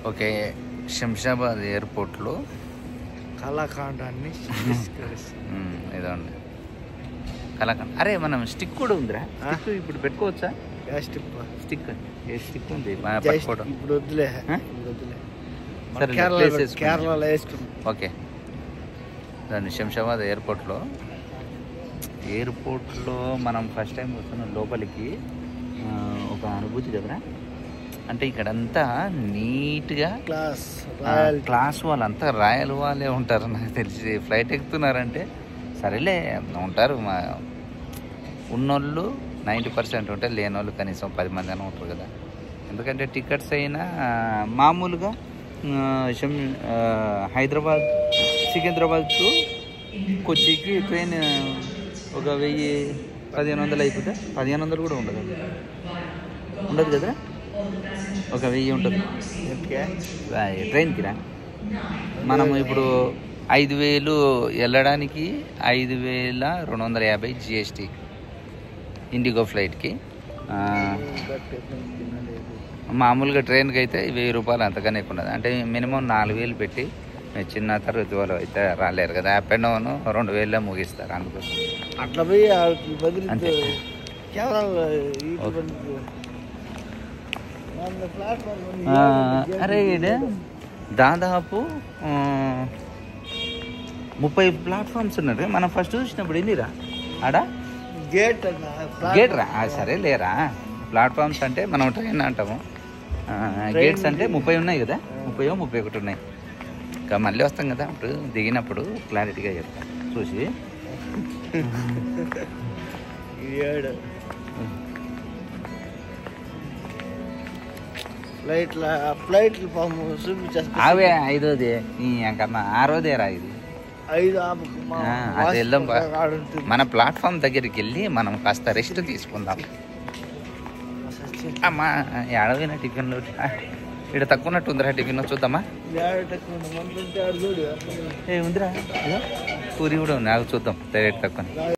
Okay, Shamshabad ఎయిర్పోర్ట్లో కళాఖండాన్ని ఇదండి కళాఖండ్. అరే మనం స్టిక్ కూడా ఉందిరా, స్టిక్ ఇప్పుడు పెట్టుకోవచ్చా? స్టిక్ ఏ స్టిక్ ఉంది పట్టుకోవడం? ఇప్పుడు వద్దులే, సరే కేరళలో వేసుకుంటాం. ఓకే, దాన్ని శంషాబాద్ ఎయిర్పోర్ట్లో మనం ఫస్ట్ టైం వస్తున్నాం లోపలికి. ఒక అనుభూతి కదరా. అంటే ఇక్కడంతా నీట్గా క్లాస్ వాళ్ళంతా రాయల్ వాళ్ళే ఉంటారు నాకు తెలిసి. ఫ్లైట్ ఎక్కుతున్నారంటే సరేలే ఉంటారు, మా ఉన్నోళ్ళు 90% ఉంటే లేని వాళ్ళు కనీసం 10 మంది అయినా ఉంటారు కదా. ఎందుకంటే టికెట్స్ అయినా మామూలుగా హైదరాబాద్ సికింద్రాబాద్ టు కొచ్చికి ట్రైన్ ఒక 1000-1500 అయిపోతే 1500 కూడా ఉండదు కదా, ఒక 1000 ఉంటుంది ట్రైన్కి రా. మనం ఇప్పుడు 5000 వెళ్ళడానికి 5250 GST ఇండిగో ఫ్లైట్కి. మామూలుగా ట్రైన్కి అయితే 1000 రూపాయలు అంతగానే ఎక్కువ ఉండదు. అంటే మినిమం 4000 పెట్టి చిన్న తరగతి వాళ్ళు అయితే రాలేరు కదా, అప్ అండ్ డౌన్ 2000 ముగిస్తారు. అందుకోసం అట్లా పోయి అంతే. అరే దాదాపు 30 ప్లాట్ఫామ్స్ ఉన్నది. మనం ఫస్ట్ చూసినప్పుడు ఎన్నిరా ఆడ గేట్ రా, సరే లేరా. ప్లాట్ఫామ్స్ అంటే మనం ట్రైన్ అంటాము, గేట్స్ అంటే 30 ఉన్నాయి కదా, 30-31 ఉన్నాయి. ఇంకా మళ్ళీ వస్తాం కదా, అప్పుడు దిగినప్పుడు క్లారిటీగా చెప్తాం చూసి. అవే 5వది కన్నా 6వదేరా ఇది. అది వెళ్దాం. మన ప్లాట్ఫామ్ దగ్గరికి వెళ్ళి మనం కాస్త రెస్ట్ తీసుకుందాం. అమ్మా ఏడవైనా టిఫిన్లు ఇక్కడ తక్కువ ఉన్నట్టు ఉందిరా. టిఫిన్ చూద్దామా? ఏ ఉందిరా, పూరి కూడా ఉంది, అది చూద్దాం. రేట్ తక్కువ.